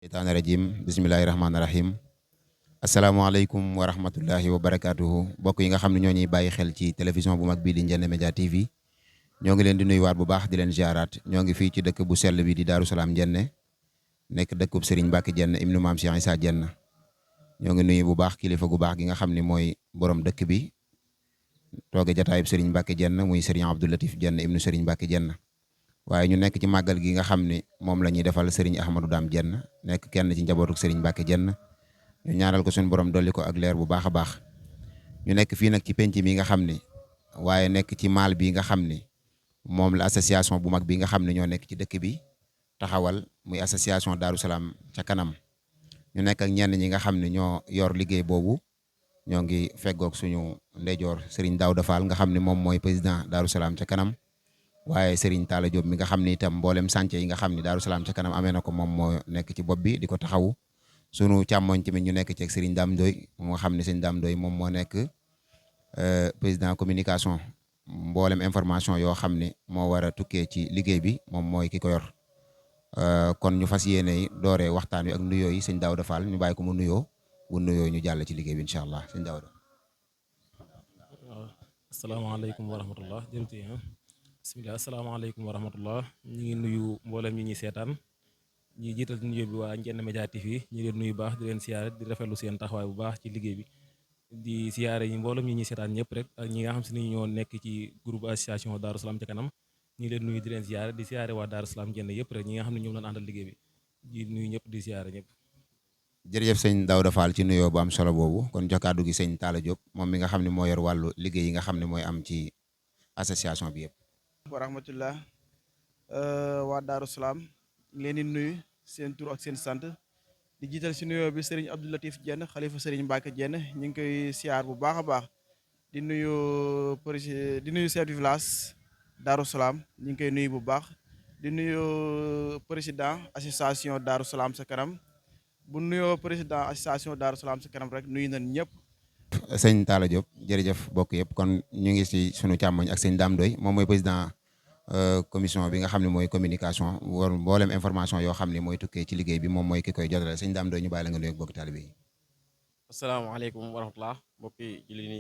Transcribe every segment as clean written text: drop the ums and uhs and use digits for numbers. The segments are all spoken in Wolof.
sheytaani rajim bismillahi rahmaani rahim asalaamaaleykum wa rahmatullahi wa barakaatuhu mbokk yi nga xam ne ñoo ñuy bàyyi xel ci télévision bu mag bii di Ndiéné Média TV ñoo ngi leen di nuyuwaat bu baax di leen ziaraat ñoo ngi fii ci dëkk bu sell bi di Daaru Salaam Ndiéné nekk dëkkub Serigne Mbacke Diène ibnu Maam Cheikh Issa Diène ñoo ngi nuyu bu baax kilifa gu baax gi nga xam ne mooy borom dëkk bi tooge jataayub Serigne Mbacke Diène muy Serigne Abdou Latif Diène ibnu Serigne Mbacke Diène waaye ñu nekk ci màggal gi nga xam ne moom la ñuy defal Serigne Ahmadou Dame Diène nekk kenn ci njabootuk Serigne Mbacke Diène ñu ñaanal ko suñu borom dolli ko ak leer bu baax a baax ñu nekk fii nag ci penc mi nga xam ne waaye nekk ci maal bi nga xam ne moom la association bu mag bi nga xam ne ñoo nekk ci dëkk bi taxawal muy association Darou Salaam ca kanam ñu nekk ak ñenn ñi nga xam ne ñoo yor liggéey boobu ñoo ngi feggoog suñu ndeyjoor Serigne Daouda Fall nga xam ne moom mooy président Darou Salaam ca kanam waaye Serigne Talla Diop mi nga xam ne itam mboolem sànce yi nga xam ne Darou Salaam ca kanam amee na ko moom moo nekk ci bopp bi di ko taxawu sunu càmmoñ tamit ñu nekk ci ak Serigne Dame Ndoye moo xam ne Serigne Dame Ndoye moom moo nekk président communication mboolem information yoo xam ne moo war a tukkee ci liggéey bi moom mooy ki ko yor kon ñu fas yéene dooree waxtaan wi ak nuyoo yi sëñ Daouda Fall ñu bàyyi ko mu nuyoo bu nuyoo ñu jàll ci liggéey bi incha allah sëñ Daouda. waaw asalaamaaleykum wa rahmatullah jërëjëf bisimilah asalaamaaleykum wa rahmatullah ñu ngi nuyu mboolem ñi ñuy seetaan ñi jiital di nuyoo bi waa Ndiéné Média TV ñu leen nuyu baax di leen siyaare di rafetlu seen taxawaay bu baax ci liggéey bi di siyaare ñi mboolem ñi ñuy seetaan ñëpp rek ak ñi nga xam si ni ñoo nekk ci groupe association Darou Salaam ca kanam ñu leen nuyu di leen siyaare di siyaare waa Darou Salaam Ndiéné yëpp rek ñi nga xam ne ñoom lañ àndal liggéey bi di nuyu ñëpp di siyaare ñëpp. jërëjëf sëñ Daouda Fall ci nuyoo bu am solo boobu kon jox kàddu gi sëñ Talla Diop moom mi nga xam ne moo yor wàllu liggéey yi nga xam ne mooy am ci association bi yëpp. wa rahmatullah waa Darou Salaam ngi leen di nuyu seen tur ak seen sant di jiital si nuyoo bi Serigne Abdou Latif Diène xalifa Serigne Mbacke Diène ñu ngi koy siyaar bu baax a baax di nuyu chef du village Darou Salaam ñu ngi koy nuyu bu baax di nuyu président association Darou Salaam sa kanam bu nuyoo président association Darou Salaam sa kanam rek nuyu nañ ñëpp. sëñ Talla Diop jërëjëf bokk yëpp kon ñu ngi ci sunu càmmoñ ak sëñ Dame Ndoye moom mooy président commission bi nga xam ne mooy communication war mboolem information yoo xam ne mooy tukkee ci liggéey bi moom mooy ki koy jotale sëñ Dame Ndoye ñu bàyyi la nga nuyu ak bokki taalibe yi. asalaamaaleykum wa rahmatullah mbokki julli ni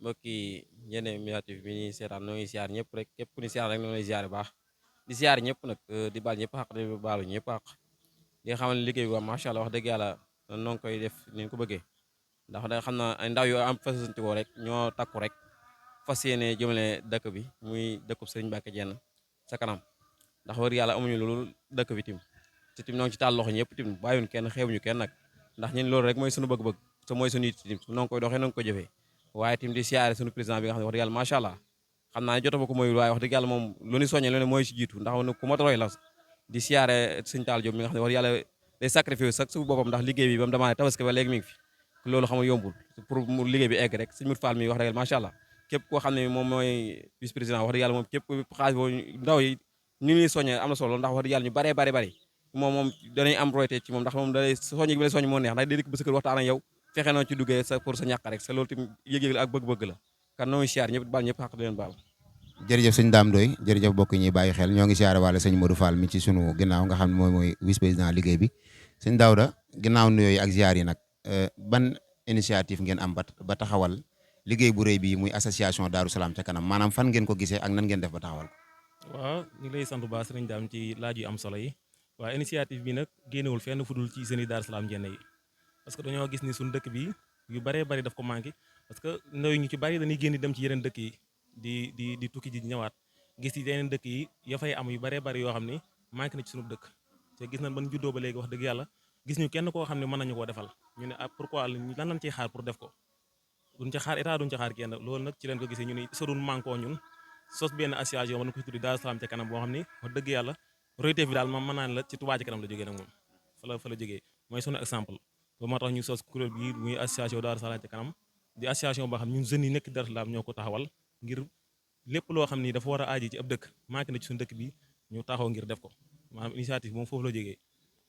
mbokki Ndiéné Média TV bi ñuy seetaan noo ngi siyaar ñëpp rek képp ku ni siyaar rek noo ngi lay siyaar baax di siyaar ñëpp nag di baal ñëpp xaq di baalu ñëpp xaq di nga xamal ne liggéey bi macha allah wax dëgg yàlla noo ngi koy def ni ñu ko bëggee ndax da xam na ay ndaw yoo am fasantikoo rek ñoo takku rek fas yéene jëmale dëkk bi muy dëkkub Serigne Mbacke Diène sa kanam ndax war yàlla amuñu loolu dëkk bi tim te tim noo ngi ci taal loxo ñëpp tim bàyyuñ kenn xeebuñu kenn nag ndax ñun loolu rek mooy suñu bëgg-bëgg te mooy suñu yitt tim noo ngi koy doxee noo ngi koy jëfee waaye tim di siyaare suñu président bi nga xam ne wax dëgg yàlla macha allah xam naa ne jotama ko mooy waaye wax dëgg yàlla moom lu ñu soññee lu ne mooy si jiitu ndax ku ma roy la di siyaare Serigne Talla Diop mi nga xam ne wax dëgg yàlla day sacrifice sax su boppam ndax liggéey bi ba mu demaane tabaski ba léegi mi ngi fi loolu xam nga yombul pour mu liggéey bi egg rek sëñ Mout Fall mi wax dëgg yàlla macha allah képp koo xam ne moom mooy vice président wax dëgg yàlla moom képp xaalis boobu ndaw yi ni ñuy soññee am na solo ndax wax dëgg yàlla ñu baree bari moom danañ am royte ci moom ndax moom dalay soññe gi bi lay soññ moo neex ndax day dikk ba sa kër waxtaan ak yow fexe noo ci duggee sa pour sa ñàkk rek sa loolu tamit yëg-yëg la ak bëgg-bëgg la kan noo ngi siyaar ñëpp baal ñëpp xaq di leen baal jërëjëf sëñ Dame Ndoye jërëjëf bokk ñuy bàyyi xel ñoo ngi siyaare waale sëñ Modou Fall mi ci sunu ginnaaw nga xam ne mooy vice président liggéey bi sëñ Daouda ginnaaw nuyoo yi ak ziar yi nag ban initiative ngeen am ba taxawal liggéey bu rëy bi muy association Darou Salaam ca kanam maanaam fan ngeen ko gisee ak nan ngeen def ba taxawal ko. waaw ñu ngi lay sant bu baax sëriñ Dame ci laaj yu am solo yi waaye initiative bi nag génnewul fenn fudul ci seen i Darou Salaam Ndiéné yi parce que dañoo gis ni suñu dëkk bi yu baree bari daf ko manqué parce que ndaw yi ñu ci bari dañuy génn dem ci yeneen dëkk yi di tukki ji ñëwaat gis ci yeneen dëkk yi ya fay am yu baree bari yoo xam ni manqué na ci suñu dëkk te gis nañ ban juddoo ba léegi wax dëgg yàlla gis ñu kenn koo xam ne mën nañu koo defal ñu ne pourquoi lan lañ ciy xaar pour def ko duñ ci xaar état duñ ci xaar kenn loolu nag ci leen ko gisee ñu ne sorun manko ñun sos benn association mën na ko tuddi Darou Salaam ca kanam boo xam ni wax dëgg yàlla royteef bi daal moom mën naa ne la ci Touba ca kanam la jógee nag moom fa la jógee mooy sunu exemple ba moo tax ñu sos kuréel bi muy association Darou Salaam ca kanam di association boo xam ñun jeunes yi nekk Darou Salaam ñoo ko taxawal ngir lépp loo xam ni dafa war a aaji ci ab dëkk manqué na ci suñu dëkk bi ñu taxaw ngir def ko maanaam initiative moom foofu la jógee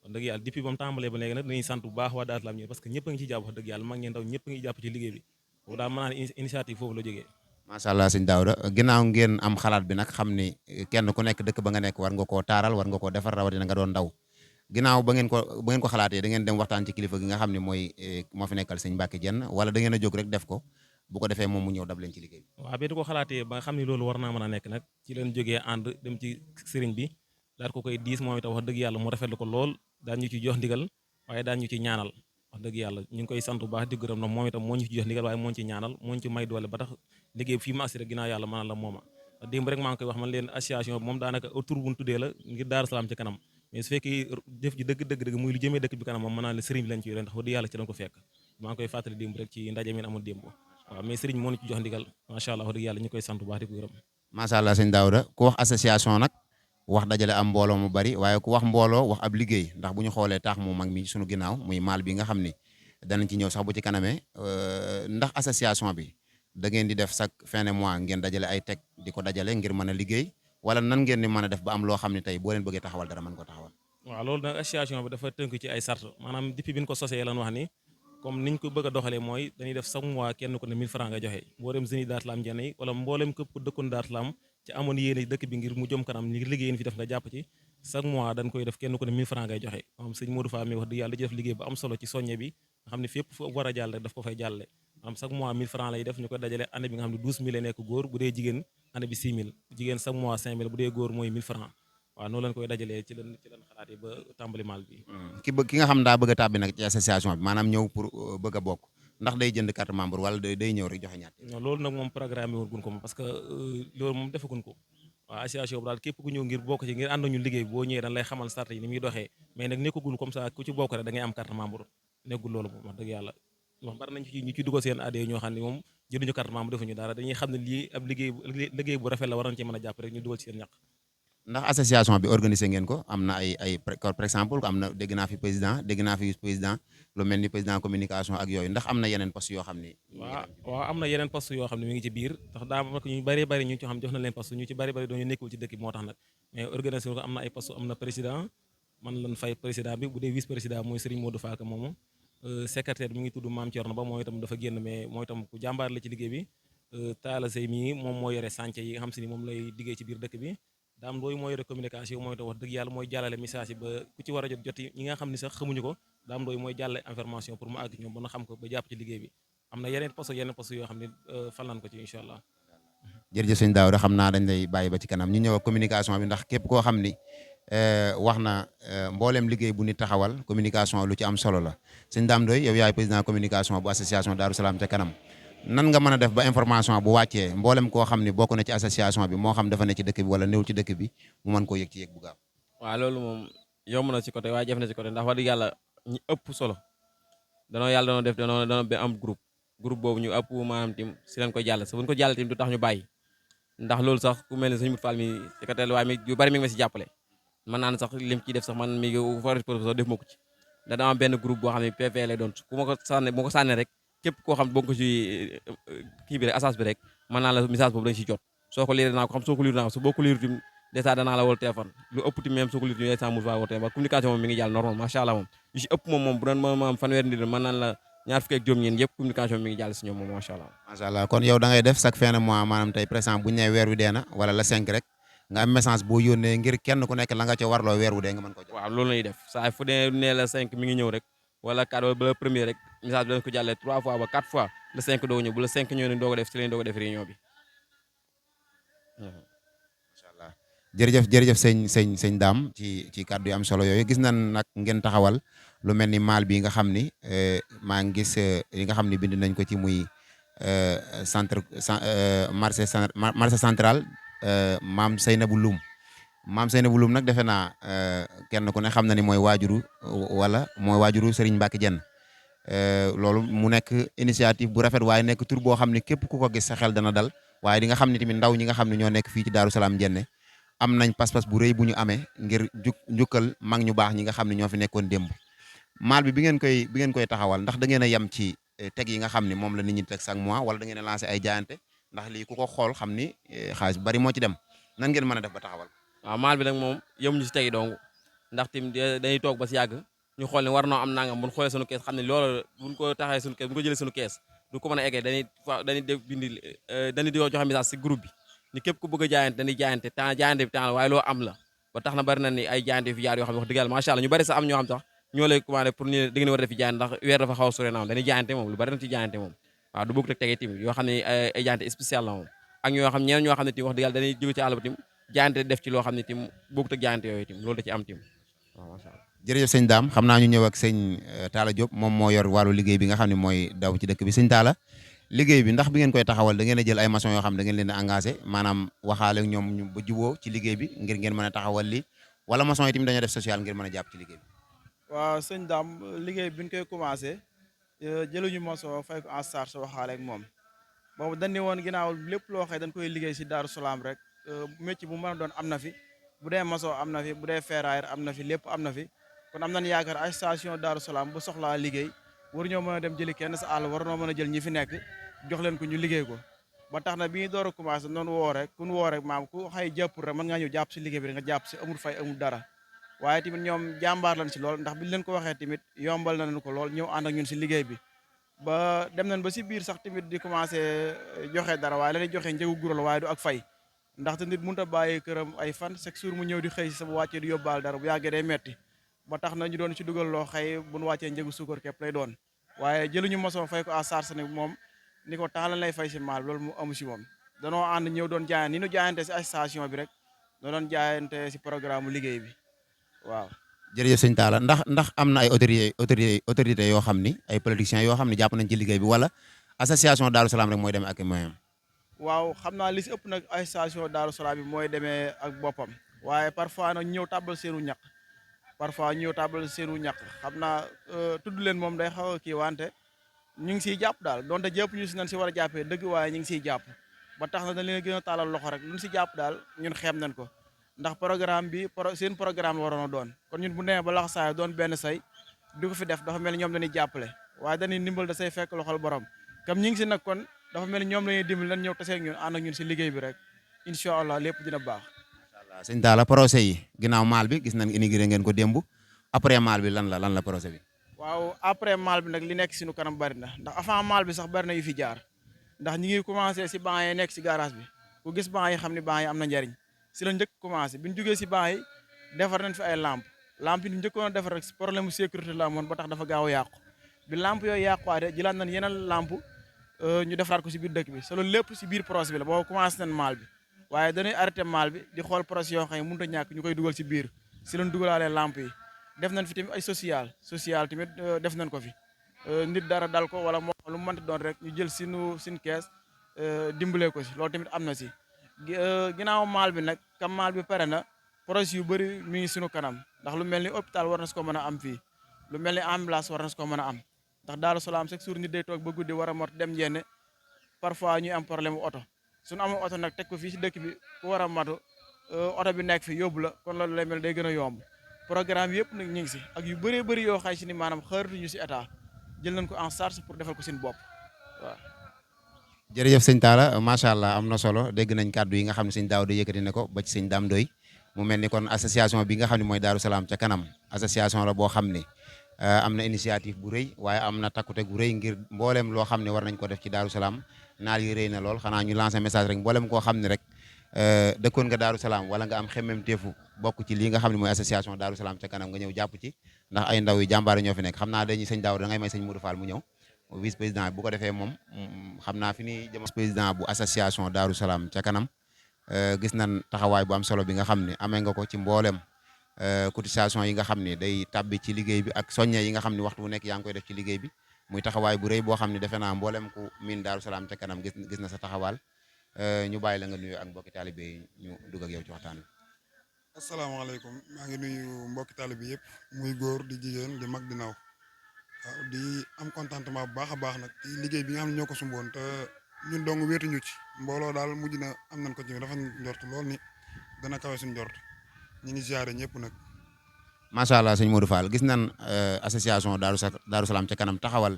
wax dëgg yàlla depuis ba mu tàmbalee ba léegi nag dañuy sant bu baax waa Darou Salaam parce que ñëpp a ngi ci jàpp wax dëgg yàlla mag ñi ndaw ñëpp a ngi jàpp ci liggéey bi boobu daal mën naa ne initiative foofu la jógee macha allah sëñ Daouda ginnaaw ngeen am xalaat bi nag xam ni kenn ku nekk dëkk ba nga nekk war nga koo taaral war nga koo defar rawatina nga doon ndaw ginnaaw ba ngeen ko xalaatee da ngeen dem waxtaan ci kilifa gi nga xam ne mooy moo fi nekkal sëñ Mbacke Diène wala da ngeen a jóg rek def ko bu ko defee moom mu ñëw dab leen ci liggéey bi. waaw bi ñu ko xalaatee ba nga xam ne loolu war naa mën a nekk nag ci leen jógee ànd dem ci sëriñ bi daal ko koy diis moom itam wax dëgg yàlla mu rafetlu ko lool daan ñu ci jox ndigal waaye daan ñu ci ñaanal wax dëgg yàlla ñu ngi koy sant bu baax di gërëm na moom itam moo ñu ci jox ndigal waaye moo ñu ci ñaanal moo ñu ci may doole ba tax liggéey bi fii mu agsi rek ginnaaw yàlla mënal la mooma démb rek maa ngi koy wax man leen association bi moom daanaka autour bu ñu tuddee la ngir Daaru Salaam ci kanam mais su fekkee jëf ji dëgg muy lu jëmee dëkk bi kanam moom mën naa ne sëriñ bi lañ ci yore ndax wax dëgg yàlla ci lañ ko fekk maa ngi koy fàttali démb rek ci ndaje mi amul démb waaw mais sëriñ moo ñu ci jox ndigal macha allah wax dëgg yàlla ñu koy sant bu baax di ko gërëm macha allah sëñ Daouda ku wax association nag wax dajale am mbooloo mu bari waaye ku wax mbooloo wax ab liggéey ndax bu ñu xoolee taax mu mag mi suñu ginnaaw muy maal bi nga xam ni danañ ci ñëw sax bu ci kanamee ndax association bi da ngeen di def chaque fin de mois ngeen dajale ay teg di ko dajale ngir mën a liggéey wala nan ngeen di mën a def ba am loo xam ne tey boo leen bëggee taxawal dara mën ko taxawal. waaw loolu nag association bi dafa tënk ci ay sart maanaam depuis bi ñu ko sosee lan wax ni comme niñ ko bëgg a doxalee mooy dañuy def chaque mois kenn ku ne 1000 francs nga joxe mboolem jeunes yi Daaru Salaam Diène yi wala mboolem képp ku dëkkoon Daaru Salaam ci amoon yéene dëkk bi ngir mu jëm kanam ngir liggéey yéen fi def nga jàpp ci chaque mois dañ koy def kenn ku ne 1000 francs ngay joxe maanaam sëñ Modou Fall mi wax dëgg yàlla di def liggéey bu am solo ci soññe bi nga xam ne fépp fu war a jàll rek daf ko fay jàlle maanaam chaque mois 1000 francs lay def ñu ko dajale année bi nga xam ne 12000 lay nekk góor bu dee jigéen année bi 6000 jigéen chaque mois 5000 bu dee góor mooy 1000 francs waaw noonu lañ koy dajalee ci lañ xalaatee ba tàmbali maal bi ki nga xam daa bëgg a tàbbi nag ci association bi maanaam ñëw pour bëgg a bokk ndax day jënd carte membre wala day ñëw rek joxe ñaat non loolu nag moom programme woon gun ko moom parce que loolu moom defagun ko waaw association bi daal képp ku ñëw ngir bokk ci ngir ànd ñu liggéey boo ñëwee dañ lay xamal sart yi ni muy doxee mais nag nekkagul comme ça ku ci bokk rek da ngay am carte membre nekkul loolu moom wax dëgg yàlla wax bari nañ ci ñu ci dugal seen adhé ñoo xam ne moom jënduñu carte membre defuñu dara dañuy xam ne lii ab liggéey bu rafet la war nañ ci mën a jàpp rek ñu dugal ci seen ñaq ndax association bi organisé ngeen ko am na ay par exemple am na dégg naa fi président dégg naa fi président lu mel ni président communication ak yooyu ndax am na yeneen poste yoo xam ni waaw am na yeneen poste yoo xam ne mi ngi ci biir ndax daa ma ñu bari bari ñu ci xam jox na leen poste ñu ci bari bari doonu nekkul ci dëkk bi moo tax nag mais organisé ko am na ay poste am na président man lan fay président bi bu dee vice président mooy Serigne Modou Fall moomu secrétaire bi mi ngi tudd Mame Thierno Ba mooy itam dafa génn mais mooy itam ku jàmbaar la ci liggéey bi Talla Sey mii moom moo yore chantier yi nga xam si ni moom lay liggéey ci biir dëkk bi daam dooyu moo yore communication mooy itam wax dëgg yàlla mooy jàllale message yi ba ku ci war a joti ñi nga xam ni sax xamuñu ko daam dooyu mooy jàllale information pour mu àgg ñoom ba na xam ko ba jàpp ci liggéey bi am na yeneen poste yoo xam ne fal nañ ko ci incha allah jërëjëf sëñ Daouda xam naa dañ lay bàyyi ba ci kanam ñu ñëw ak communication bi ndax képp koo xam ni wax na mboolem liggéey bu nit taxawal communication lu ci am solo la sëñ Dame Ndoye yow yaay président communication bu association Daaru Salaam ca kanam nan nga mën a def ba information bu wàccee mboolem koo xam ni bokk na ci association bi moo xam dafa ne ci dëkk bi wala néew ci dëkk bi mu mën koo yëg ci yëg bu gaaw. waaw loolu moom yomb na ci côté waaye jafe na ci côté ndax wax dëgg yàlla ñi ëpp solo danoo def danoo am groupe boobu ñu ëpp maanaam tim si leen koy jàll sa buñ ko jàll tim du tax ñu bàyyi ndax loolu sax ku mel ne sëñ Mout Fall mi secrétaire waaye mi yu bari mi ngi ma si jàppale man naan sax lim ciy def sax man mi ngi fa professeur def ma ko ci da dama am benn groupe boo xam ne PV lay doon ku ma ko sànne rek képp koo xam bokk ko ci kii bi rek assas bi rek mën naa la message boobu dañ si jot soo ko liiree naa ko xam soo ko liir naa ko su boo ko liir tim dèjà danaa la wol téléphone lu ëpp tim même soo ko liir tim instant Mout Fall wol téléphone communication moom mi ngi jàll normal macha allah moom yu si ëpp moom bu doon ma am fanweeri nit mën naan la ñaar fukki ak juróom ñeen yëpp communication mi ngi jàll si ñoom moom macha allah. macha allah kon yow da ngay def chaque fin de mois maanaam tey par exemple bu ñu nee weer wi dee na wala la 5 rek nga am message boo yónnee ngir kenn ku nekk la nga ca warloo weer wu dee nga mën ko jot. waaw loolu lañuy def saa fu dee nee la 5 mi ngi ñëw rek wala 4 wala ba la premier rek message bi dañ ko jàllee 3 fois ba 4 fois le 5 doo ñëw bu la 5 ñëw ne doo ko def ci lañ doo ko def réunion bi. macha allah jërëjëf sëñ Dame ci kàddu yu am solo yooyu gis nañ nag ngeen taxawal lu mel ni maal bi nga xam ni maa ngi gis li nga xam ni bind nañ ko ci muy marché central maam Seynabou Loum nag defe naa kenn ku ne xam na ni mooy waajuru Serigne Mbacke Diène loolu mu nekk initiative bu rafet waaye nekk tur boo xam ne képp ku ko gis sa xel dana dal waaye di nga xam ne tamit ndaw ñi nga xam ne ñoo nekk fii ci Daaru Salaam Diène am nañ pas-pas bu rëy bu ñu amee ngir njukkal mag ñu baax ñi nga xam ne ñoo fi nekkoon démb maal bi ngeen koy taxawal ndax da ngeen a yem ci teg yi nga xam ne moom la nit ñi teg chaque mois wala da ngeen a lancé ay jaayante ndax lii ku ko xool xam ni xaalis bari moo ci dem nan ngeen mën a def ba taxawal. waaw maal bi nag moom yemuñu si tegi dong ndax tim dañuy toog ba si yàgg ñu xool ne war noo am nangam bu ñu xoolee sunu kees xam ne loolu buñ ko taxawee sunu kees bu ñu ko jëlee sunu kees du ko mën a eggee dañuy di joxe message si groupe bi ni képp ku bëgg a jaayante dañuy jaayante temps jaayante bi temps la waaye loo am la ba tax na bari na ni ay jaayante fi jaar yoo xam ne wax dëgg yàlla macha allah ñu bari sax am ñoo xam sax ñoo lay commandé pour ñu da ngeen war a def fi jaayante ndax weer dafa xaw a sore na dañuy jaayante moom lu bari na ci jaayante moom waaw du bëgg rek tegee tim yoo xam ne ay jaayante spécial la moom ak ñoo xam ñeneen ñoo xam ne tim wax dëgg yàlla dañuy jóge ci àll ba tim jaayante def ci loo xam ne tim bëgg ak jaayante yooyu tim loolu da ci am tim waaw macha allah jërëjëf sëñ Dame xam naa ñu ñëw ak sëñ Talla Diop moom moo yor wàllu liggéey bi nga xam ne mooy daw ci dëkk bi sëñ Talla liggéey bi ndax bi ngeen koy taxawal da ngeen a jël ay maçon yoo xam da ngeen leen a engagé maanaam waxaale ak ñoom ñu ba juboo ci liggéey bi ngir ngeen mën a taxawal li wala maçon yi tamit dañoo def social ngir mën a jàpp ci liggéey bi. waaw sëñ Dame liggéey bi ñu koy commencé jëluñu maçon fay ko en charge waxaale ak moom boobu dañ ne woon ginnaaw lépp loo xëy dañ koy liggéey si Daaru Salaam rek métier bu mën a doon am na fi bu dee maçon am na fi bu dee ferrailleur am na fi lépp am na fi kon am nañ yaakaar ay station Daaru Salaam bu soxlaa liggéey war ñoo mën a dem jëli kenn sa àll war noo mën a jël ñi fi nekk jox leen ko ñu liggéey ko ba tax na bi ñu door a commencé noonu woo rek ku ñu woo rek maam ku xëy jàppul rek mën ngaa ñëw jàpp si liggéey bi rek nga jàpp si amul fay amul dara waaye tamit ñoom jàmbaar lañ si lool ndax biñ leen ko waxee tamit yombal nañ ko lool ñëw ànd ak ñun si liggéey bi ba dem nañ ba si biir sax tamit di commencé joxe dara waaye la ñuy joxe njëgu guro la waaye du ak fay ndaxte nit mënut a bàyyi këram ay fan chaque jour mu ñëw di xëy si sa bu wàccee di yóbbaal dara bu yàggee day metti ba tax na ñu doon ci dugal loo xëy bu ñu wàccee njëgu suukar képp lay doon waaye jëluñu maçon fay ko à charge ne moom ni ko temps lan lay fay si maal loolu mu amu si moom danoo ànd ñëw doon jaayante ni ñu jaayante si station bi rek noo doon jaayante si programme liggéey bi waaw. jërëjëf sëñ Talla ndax am na ay autorité yoo xam ni ay politiciens yoo xam ne jàpp nañ ci liggéey bi wala association Daaru Salaam rek mooy demee ak moyen waaw xam naa li si ëpp nag ay station Daaru Salaam bi mooy demee ak boppam waaye parfois nag ñëw tàbbal seenu ñaq parfois ñëw tàbbal seenu ñaq xam naa tudd leen moom day xaw a kii wante ñu ngi siy jàpp daal donte jëpp ñu si nañ si war a jàppee dëgg waaye ñu ngi siy jàpp ba tax na dañ leen gën a taalal loxo rek luñ si jàpp daal ñun xeeb nañ ko ndax programme bi seen programme la waroon a doon kon ñun bu demee ba lax saay doon benn say di ko fi def dafa mel ni ñoom dañuy jàppale waaye dañuy ndimbal da say fekk loxol borom comme ñi ngi si nag kon dafa mel ni ñoom la ñuy dimbali lan ñëw taseeg ñun ànd ak ñun si liggéey bi rek incha allah lépp dina baax. macha allah sëñ Talla procès yi ginnaaw maal bi gis nañ inauguré ngeen ko démb après maal bi lan la procès bi. waaw après maal bi nag li nekk suñu kanam bari na ndax avant maal bi sax bari na yu fi jaar ndax ñi ngi commencé si banc yi nekk si garage bi ku gis banc yi xam ne banc yi am na njariñ si la njëkk commencé bi ñu jógee si banc yi defar nañ fi ay lampe yi ñu njëkkoon a defar rek problème mu sécurité la amoon ba tax dafa gaaw a yàqu bi lampe yooyu yàquwaate jëlaat nañ yeneen lampe ñu defaraat ko si biir dëkk bi sa loolu lépp si biir projet bi la boobu commencé nañ maal bi waaye dañuy arrêté maal bi di xool projet yoo xam ne mënut a ñàkk ñu koy dugal si biir si lañ dugalaalee lampe yi def nañ fi tamit ay social tamit def nañ ko fi nit dara dal ko wala moo lu mu mënti doon rek ñu jël suñu kees dimbalee ko si loolu tamit am na si ginnaaw maal bi nag kam maal bi pare na projet yu bëri mi ngi suñu kanam ndax lu mel ni hôpital war na si ko mën a am fii lu mel ni ambulance war na si ko mën a am ndax Daaru Salaam chaque jour nit day toog ba guddi war a mot dem njenne parfois ñuy am problème oto suñu amul oto nag teg ko fii si dëkk bi ku war a matu oto bi nekk fi yóbbu la kon loolu lay mel day gën a yomb programme yëpp nag ñu ngi si ak yu bëree bëri yoo xay si ni maanaam xaaratuñu si état jël nañ ko en charge pour defal ko seen bopp waaw. jërëjëf sëñ Talla macha allah am na solo dégg nañ kàddu yi nga xam ne sëñ Daawda yëkkati ne ko ba ci sëñ Dame Doy mu mel ni kon association bi nga xam ne mooy Daaru Salaam ca kanam association la boo xam ne am na initiative bu rëy waaye am na takkute gu rëy ngir mboolem loo xam ne war nañ ko def ci Daaru Salaam naal yi rëy na lool xanaa ñu lancer message rek mboolem koo xam ne rek dëkkoon nga Daaru Salaam wala nga am xemmem teefu bokk ci lii nga xam ne mooy association Daaru Salaam ca kanam nga ñëw jàpp ci ndax ay ndaw yu jàmbaare ñoo fi nekk xam naa dañuy sëñ Daawda da ngay may sëñ Modou Fall mu ñëw vice président bu ko defee moom xam naa fi ni jëm président bu association Daaru Salaam ca kanam gis nañ taxawaay bu am solo bi nga xam ne amee nga ko ci mboolem cotisation yi nga xam ne day tabbi ci liggéey bi ak soññe yi nga xam ne waxtu bu nekk yaa ngi koy def ci liggéey bi muy taxawaay bu rëy boo xam ne defe naa mboolem ku miin Daaru Salaam ca kanam gis na sa taxawaal ñu bàyyi la nga nuyu ak mbokki taalibe yi ñu dugg ak yow ci waxtaan wi. asalaamaaleykum maa ngi nuyu mbokki taalibe yëpp muy góor di jigéen di mag di ndaw waaw di am contentement bu baax a baax nag ci liggéey bi nga xam ne ñoo ko sumboon te ñun dong wéetuñu ci mbooloo daal mujj na am nañ ko ci dafa njort lool ni dana kawe suñu njort ñu ngi ziare ñëpp nag. macha allah sëñ Modou Fall gis nañ association Daaru Salaam ca kanam taxawal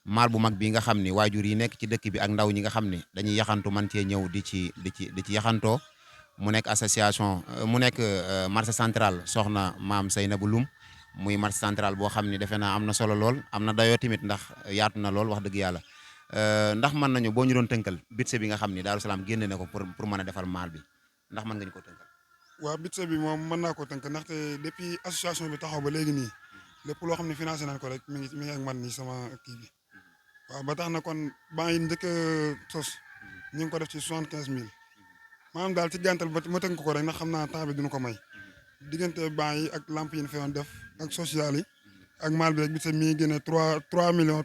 maal bu mag bi nga xam ni waajur yi nekk ci dëkk bi ak ndaw ñi nga xam ni dañuy yaxantu man cee ñëw di ci yaxantoo mu nekk association mu nekk marché central soxna maam Seynabou Loum muy marché central boo xam ni defe naa am na solo lool am na dayoo tamit ndax yaatu na lool wax dëgg yàlla ndax mën nañu boo ñu doon tënkal budget bi nga xam ni Daaru Salaam génne na ko pour mën a defal maal bi ndax mën nga ñu ko tënkal. waa budget bi moom mën naa ko tënk ndaxte depuis association bi taxaw ba léegi nii lépp loo xam ne financé nañ ko rek mi ngi ak man nii sama kii bi waaw ba tax na kon banc yi njëkk a sos ñu ngi ko def ci 75 000 maanaam daal ci gàntal ba ma tënk ko rek ndax xam naa temps bi duñu ko may diggante banc yi ak lamp yi ñu fi doon def ak social yi ak maal bi rek budget mi ngi génne 3 3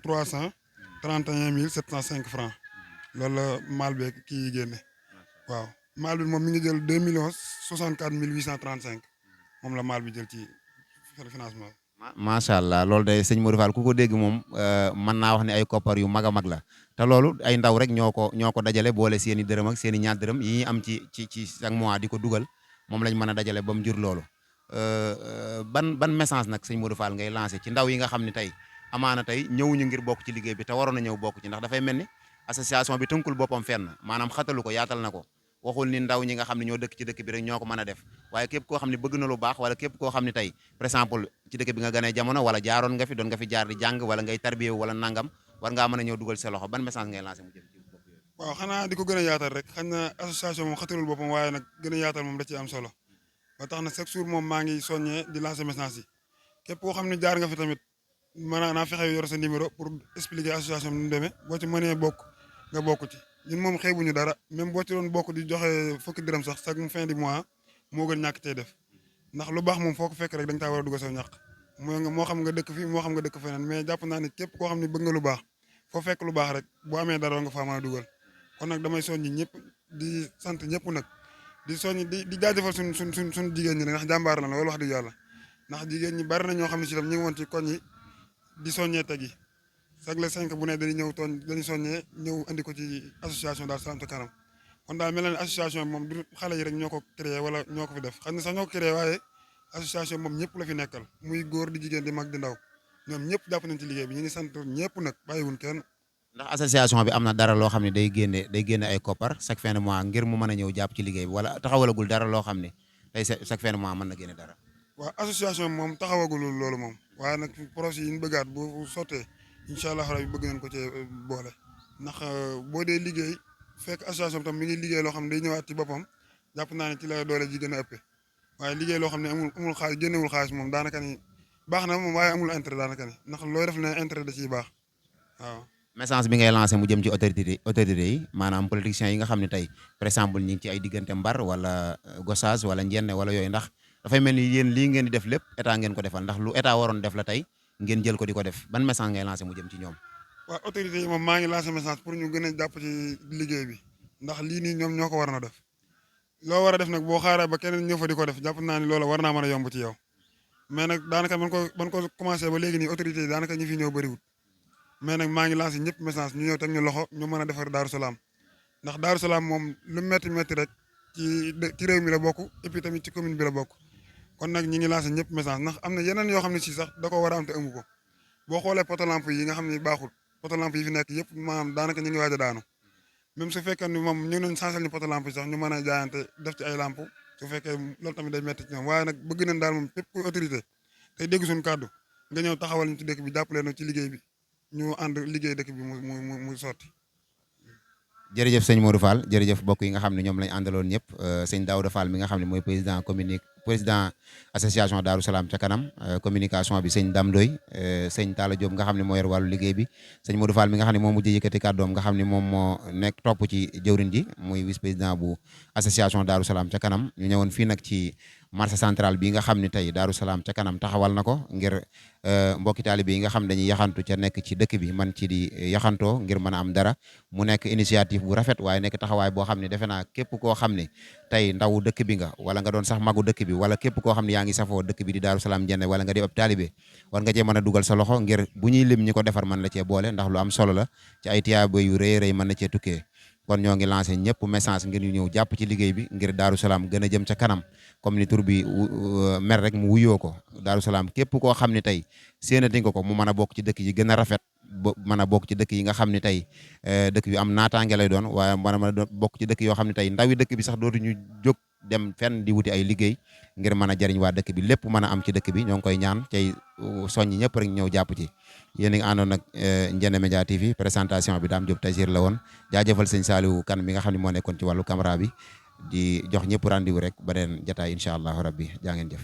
331 705 francs loolu la maal beeg kii yi génne waaw maal bi moom mi ngi jël 2 64 835 moom la maal bi jël ci financement bi. macha allah loolu day sëñ Modou Fall ku ko dégg moom mën naa wax ne ay koppar yu mag a mag la te loolu ay ndaw rek ñoo ko dajale boole seen i dërëm ak seen i ñaar dërëm yi ñuy am ci chaque mois di ko dugal moom lañ mën a dajale ba mu jur loolu ban message nag sëñ Modou Fall ngay lancé ci ndaw yi nga xam ne tey amaana tey ñëwuñu ngir bokk ci liggéey bi te waroon na ñëw bokk ci ndax dafay mel ni association bi tënkul boppam fenn maanaam xatalu ko yaatal na ko waxul ni ndaw ñi nga xam ne ñoo dëkk ci dëkk bi rek ñoo ko mën a def waaye képp koo xam ne bëgg na lu baax wala képp koo xam ne tey par exemple ci dëkk bi nga ganee jamono wala jaaroon nga fi doon nga fi jaar di jàng wala ngay tarbiyewu wala nangam war ngaa mën a ñëw dugal sa loxo ban message ngay lancé mu jëm ci bopp yooyu. waaw xanaa di ko gën a yaatal rek xañ na association moom xatalul boppam waaye nag gën a yaatal moom da ciy am solo ba tax na chaque jour moom maa ngi soññee di lancer message yi képp koo xam ne jaar nga fi tamit mën naa fexe yor sa numéro pour expliquer association bi nu mu demee boo ci mënee bokk nga bokk ci ñun moom xeebuñu dara même boo ci doon bokk di joxe fukki dërëm sax chaque fin du mois moo gën ñàkk tey def ndax lu baax moom foo ko fekk rek da nga taa war a dugg sa ñàq moo xam nga dëkk fi moo xam nga dëkk feneen mais jàpp naa ni képp koo xam ne bëgg nga lu baax foo fekk lu baax rek boo amee dara nga faa mën a dugal kon nag damay soññi ñëpp di sant ñëpp nag di soññi di jaajëfal suñ jigéen ñi ndax jàmbaar la loolu wax dëgg yàlla ndax jigéen ñi bari na ñoo xam ne si tam ñu ngi woon ci koñ yi di soññee teg yi chaque le 5 bu ne dañuy ñëw dañuy soññee ñëw andi ko ci association Darou Salam ca kanam kon daal mel na ne association moom du xale yi rek ñoo ko créé wala ñoo ko fi def xam ne sax ñoo ko créé waaye association moom ñëpp la fi nekkal muy góor di jigéen di mag di ndaw ñoom ñëpp jàpp nañ ci liggéey bi ñu ngi sant ñëpp nag bàyyiwuñ kenn. ndax association bi am na dara loo xam ne day génne ay koppar chaque fin de mois ngir mu mën a ñëw jàpp ci liggéey bi wala taxawalagul dara loo xam ne day chaque fin de mois mën na génne dara. waaw association bi moom taxawagul loolu moom waaye nag projet yi ñu bëggaat bu sottee incha allah rabi bëgg nañ ko cee boole ndax boo dee liggéey fekk association bi tam mi ngi liggéey loo xam ne day ñëwaat ci boppam jàpp naa ne ci la doole ji gën a ëppee waaye liggéey loo xam ne amul xaalis génnewul xaalis moom daanaka ni baax na moom waaye amul intérêt daanaka ni ndax looy def ne intérêt da ciy baax waaw. message bi ngay lancé mu jëm ci autorité yi maanaam politiciens yi nga xam ne tey par exemple ñu ngi ci ay diggante Mbar wala Gossas wala Njenne wala yooyu ndax dafay mel ni yéen lii ngeen di def lépp état ngeen ko defal ndax lu état waroon def la tey ngeen jël ko di ko def ban message ngay lancé mu jëm ci ñoom. waaw autorité yi moom maa ngi lancé message pour ñu gën a jàpp ci liggéey bi ndax lii nii ñoom ñoo ko war na def loo war a def nag boo xaaree ba keneen ñëw fa di ko def jàpp naa ni loola war naa mën a yomb ci yow mais nag daanaka ban ko commencé ba léegi nii autorité yi daanaka ñi fi ñëw bëriwut mais nag maa ngi lancé ñëpp message ñu ñëw teg ñu loxo ñu mën a defar Darou Salam ndax Darou Salam moom lu métti métti rek ci réew mi la bokk et puis tamit ci commune bi la bokk kon nag ñi ngi lancé ñëpp message ndax am na yeneen yoo xam ne si sax da ko war a am te amu ko boo xoolee potolamp yi nga xam ne baaxul potolamp yi fi nekk yëpp maanaam daanaka ñu ngi waaj a daanu même su fekkee ni moom ñu nañ changé ñu potolamp yi sax ñu mën a jaayante def ci ay lamp su fekkee loolu tamit day métti ci ñoom waaye nag bëgg nañ daal moom képp ku autorité tey dégg suñu kàddu nga ñëw taxawal ñu ci dëkk bi jàppale na ci liggéey bi ñu ànd liggéey dëkk bi mu sotti. jërëjëf sëñ Modou Fall jërëjëf mbokk yi nga xam ne ñoom lañ àndaloon ñëpp sëñ Daouda Fall mi nga xam ne mooy président association Darou Salam ca kanam communication bi sëñ Dame Ndoye sëñ Talla Diop nga xam ne moo yor wàllu liggéey bi sëñ Modou Fall mi nga xam ne moo mujj yëkkati kàddoom nga xam ne moom moo nekk topp ci jëwriñ ji muy vice président bu association Darou Salam ca kanam ñu ñëwoon fii nag ci marché central bi nga xam ne tey Darou Salam ca kanam taxawal na ko ngir mbokki taalibe yi nga xam dañuy yaxantu ca nekk ci dëkk bi man ci di yaxantoo ngir mën a am dara mu nekk initiative bu rafet waaye nekk taxawaay boo xam ne defe naa képp koo xam ne tey ndaw dëkk bi nga wala nga doon sax magu dëkk bi wala képp koo xam ne yaa ngi safoo dëkk bi di Darou Salam Njenne wala nga di ab taalibe war nga cee mën a dugal sa loxo ngir bu ñuy lim ñi ko defar mën la cee boole ndax lu am solo la ci ay tiyaaba yu rëy rëy mën na cee tukkee kon ñoo ngi lancé ñëpp message ngir ñu ñëw jàpp ci liggéey bi ngir Darou Salam gën a jëm ca kanam comme ni tur bi mer rek mu wuyoo ko Darou Salam képp koo xam ne tey séenati nga ko mu mën a bokk ci dëkk yi gën a rafet mën a bokk ci dëkk yi nga xam ne tey dëkk bi am naataange lay doon waaye mën a bokk ci dëkk yoo xam ne tey ndawi dëkk bi sax dootuñu jóg dem fenn di wuti ay liggéey ngir mën a jariñ waa dëkk bi lépp mën a am ci dëkk bi ñoo ngi koy ñaan tey soññi ñëpp rek ñëw jàpp ci yéen a ngi àndoon nag Ndiéné Média TV présentation bi Dame Diop Tazir la woon jaajëfal sëñ Saliou Kane mi nga xam ne moo nekkoon ci wàllu caméra bi di jox ñëpp rendez-vous rek beneen jataay incha allahu rabbi jaa ngeen jëf.